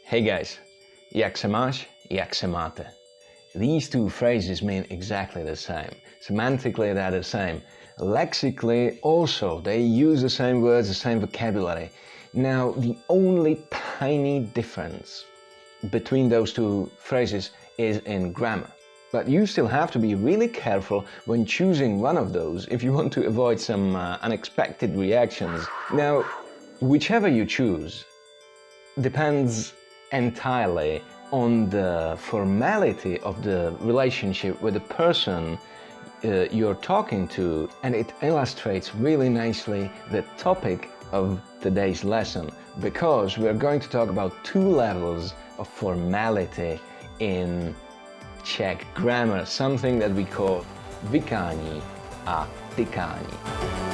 Hey guys, jak se máš, jak se máte? These two phrases mean exactly the same. Semantically they're the same. Lexically also, they use the same words, the same vocabulary. Now the only tiny difference between those two phrases is in grammar. But you still have to be really careful when choosing one of those if you want to avoid some unexpected reactions. Now, whichever you choose depends entirely on the formality of the relationship with the person you're talking to, and it illustrates really nicely the topic of today's lesson, because we're going to talk about two levels of formality in Czech grammar, something that we call Vykání a Tykání.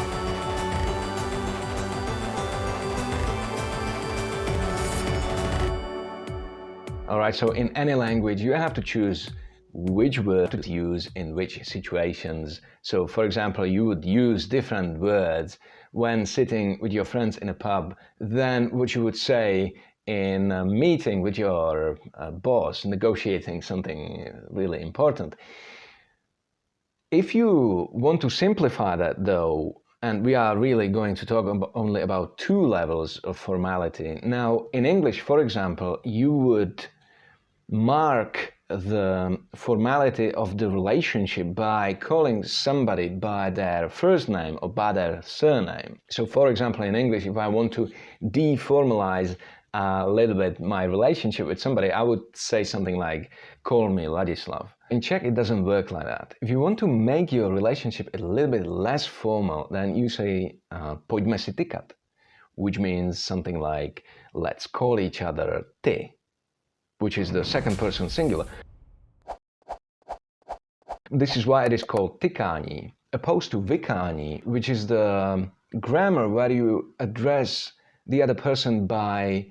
Alright, so in any language you have to choose which word to use in which situations. So for example, you would use different words when sitting with your friends in a pub than what you would say in a meeting with your boss, negotiating something really important. If you want to simplify that though, and we are really going to talk only about two levels of formality. Now, in English, for example, you would mark the formality of the relationship by calling somebody by their first name or by their surname. So, for example, in English, if I want to deformalize a little bit my relationship with somebody, I would say something like, call me Ladislav. In Czech, it doesn't work like that. If you want to make your relationship a little bit less formal, then you say, pojďme si tykat, which means something like, let's call each other ty, which is the second person singular. This is why it is called Tykání, opposed to Vykání, which is the grammar where you address the other person by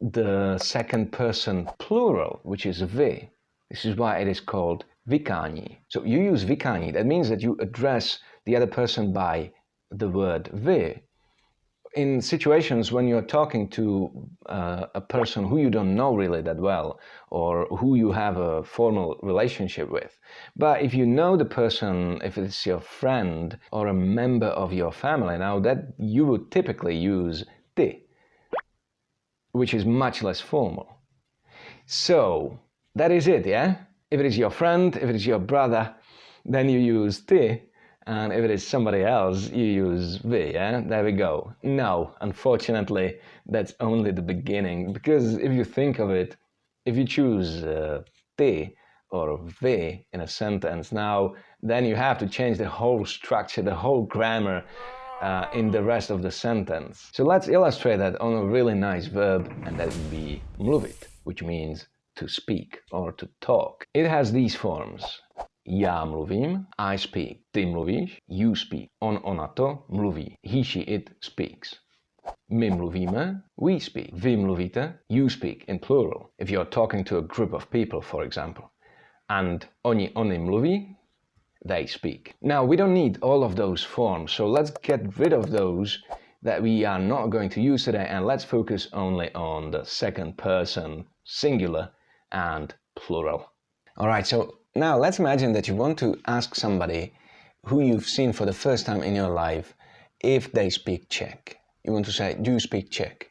the second person plural, which is vy. This is why it is called Vykání. So you use Vykání, that means that you address the other person by the word vy. In situations when you're talking to a person who you don't know really that well, or who you have a formal relationship with. But if you know the person, if it's your friend or a member of your family, now that you would typically use ty, which is much less formal. So that is it, yeah? If it is your friend, if it is your brother, then you use ty. And if it is somebody else, you use vy, yeah? There we go. No, unfortunately, that's only the beginning, because if you think of it, if you choose ty or vy in a sentence now, then you have to change the whole structure, the whole grammar in the rest of the sentence. So let's illustrate that on a really nice verb, and that would be mluvit, which means to speak or to talk. It has these forms. Já mluvím, I speak. Ty mluvíš, you speak. On, ona to mluví. He, she, it speaks. My mluvíme, we speak. Vy mluvíte, you speak in plural. If you're talking to a group of people, for example. And oni mluví, they speak. Now, we don't need all of those forms, so let's get rid of those that we are not going to use today, and let's focus only on the second person, singular and plural. Alright, so now let's imagine that you want to ask somebody who you've seen for the first time in your life if they speak Czech. You want to say, do you speak Czech?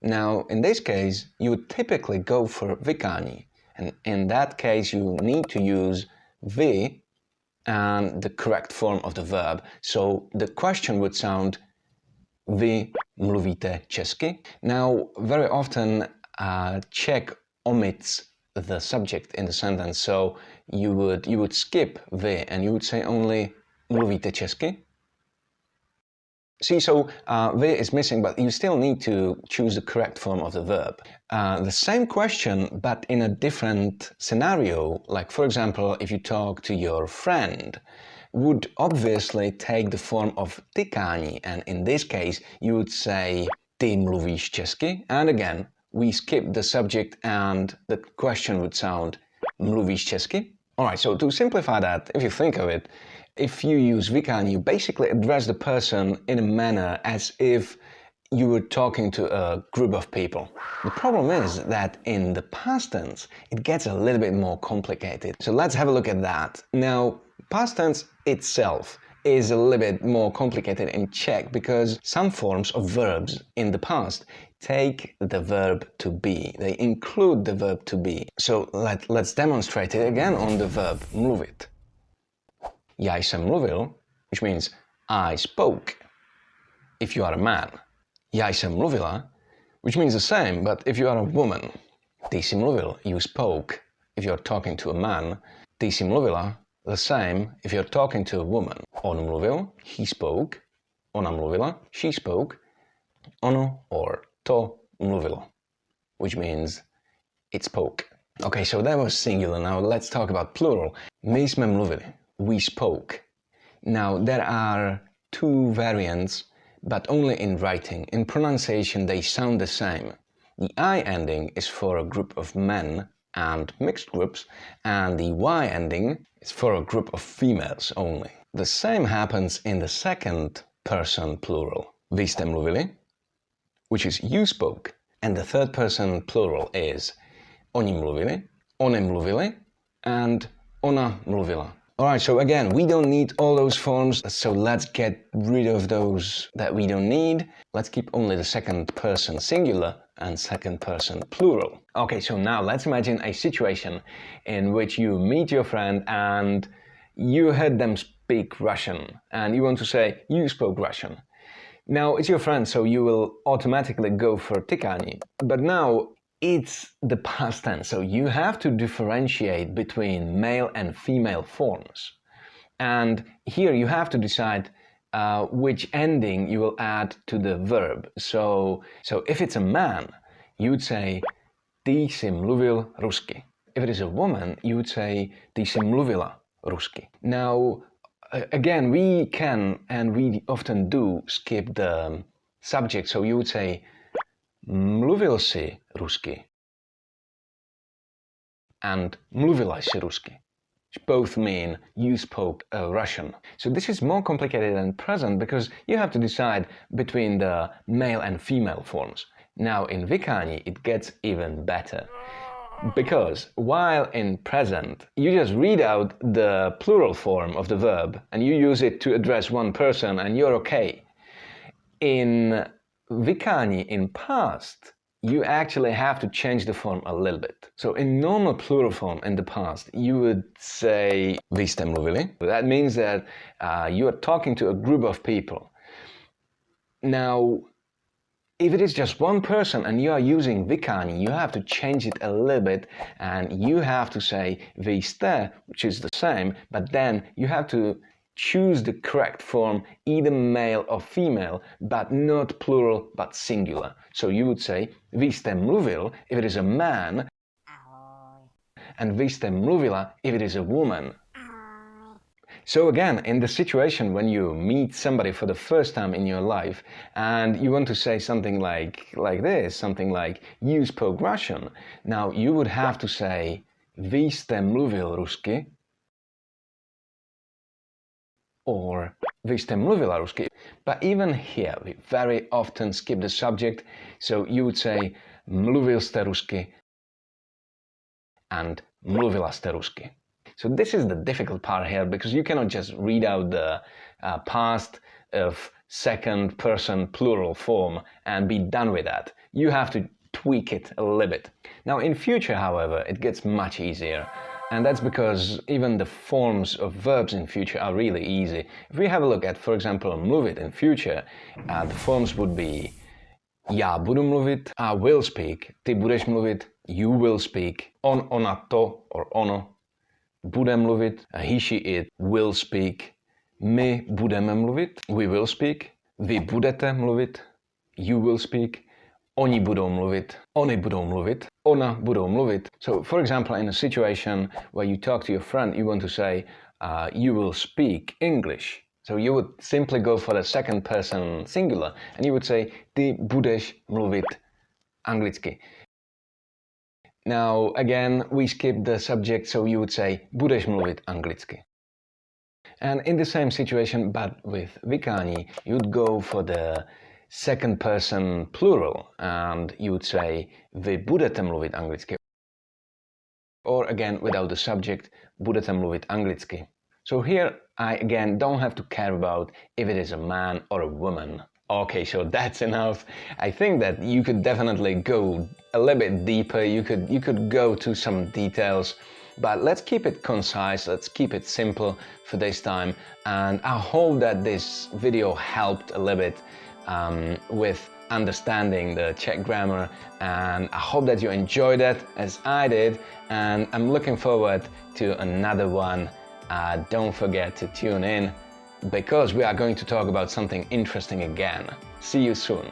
Now, in this case, you would typically go for Vykání, and in that case you need to use vy and the correct form of the verb. So the question would sound, vy mluvíte česky? Now, very often Czech omits the subject in the sentence, so you would skip vy and you would say only mluvíte česky. See, so vy is missing, but you still need to choose the correct form of the verb. The same question, but in a different scenario, like for example, if you talk to your friend, would obviously take the form of tykání, and in this case you would say ty mluvíš česky, and again we skip the subject and the question would sound mluvíš česky. Alright, so to simplify that, if you think of it, if you use Vykání, you basically address the person in a manner as if you were talking to a group of people. The problem is that in the past tense, it gets a little bit more complicated. So let's have a look at that. Now, past tense itself is a little bit more complicated in Czech because some forms of verbs in the past take the verb to be. They include the verb to be. So let's demonstrate it again on the verb mluvit. Já jsem mluvil, which means I spoke, if you are a man. Já jsem mluvila, which means the same, but if you are a woman. Ty jsi mluvil, you spoke, if you're talking to a man. Ty jsi mluvila, the same if you're talking to a woman. On mluvil, he spoke. Ona mluvila, she spoke. Ono or to mluvilo, which means it spoke. Okay, so that was singular. Now let's talk about plural. My jsme mluvili, we spoke. Now there are two variants, but only in writing. In pronunciation they sound the same. The I ending is for a group of men and mixed groups, and the Y ending is for a group of females only. The same happens in the second person plural. Vy jste mluvili, which is you spoke, and the third person plural is oni mluvili, one mluvili, and ona mluvila. Alright, so again, we don't need all those forms, so let's get rid of those that we don't need. Let's keep only the second person singular and second person plural. Okay, so now let's imagine a situation in which you meet your friend and you heard them speak Russian, and you want to say you spoke Russian. Now, it's your friend, so you will automatically go for Tykání. But now, it's the past tense, so you have to differentiate between male and female forms. And here you have to decide which ending you will add to the verb. So if it's a man, you would say Ty jsi mluvil rusky. If it is a woman, you would say Ty jsi mluvila rusky. Now, again, we can, and we often do, skip the subject, so you would say mluvil jsi rusky and mluvila jsi rusky, which both mean you spoke Russian. So this is more complicated than present because you have to decide between the male and female forms. Now in Vykání it gets even better. Because while in present you just read out the plural form of the verb and you use it to address one person and you're okay. In Vykání, in past, you actually have to change the form a little bit. So in normal plural form in the past, you would say Vy jste mluvili. That means that you are talking to a group of people. Now, if it is just one person and you are using Vykání, you have to change it a little bit and you have to say Vy jste, which is the same, but then you have to choose the correct form, either male or female, but not plural, but singular. So you would say Vy jste mluvil if it is a man, and Vy jste mluvila if it is a woman. So again, in the situation when you meet somebody for the first time in your life and you want to say something like this, something like you spoke Russian, now you would have to say Vy jste mluvil rusky or Vy jste mluvila rusky. But even here we very often skip the subject, so you would say mluvil jste rusky and mluvila jste rusky. So this is the difficult part here because you cannot just read out the past of second person plural form and be done with that. You have to tweak it a little bit. Now in future, however, it gets much easier. And that's because even the forms of verbs in future are really easy. If we have a look at, for example, mluvit in future, the forms would be já budu mluvit, I will speak, ty budeš mluvit, you will speak, on, ona, to, or ono, bude mluvit, he, she, it, will speak, my budeme mluvit, we will speak, vy budete mluvit, you will speak, oni budou mluvit, oni budou mluvit, ona budou mluvit. So, for example, in a situation where you talk to your friend, you want to say, you will speak English. So you would simply go for the second person singular, and you would say, ty budeš mluvit anglicky. Now, again, we skip the subject, so you would say, budeš mluvit anglicky. And in the same situation, but with Vykání, you'd go for the second person plural, and you would say vy budete mluvit anglicky. Or again, without the subject, budete mluvit anglicky. So here I again don't have to care about if it is a man or a woman. Okay, so that's enough. I think that you could definitely go a little bit deeper. You could go to some details, but let's keep it concise. Let's keep it simple for this time. And I hope that this video helped a little bit with understanding the Czech grammar, and I hope that you enjoyed it as I did, and I'm looking forward to another one. Don't forget to tune in, because we are going to talk about something interesting again. See you soon.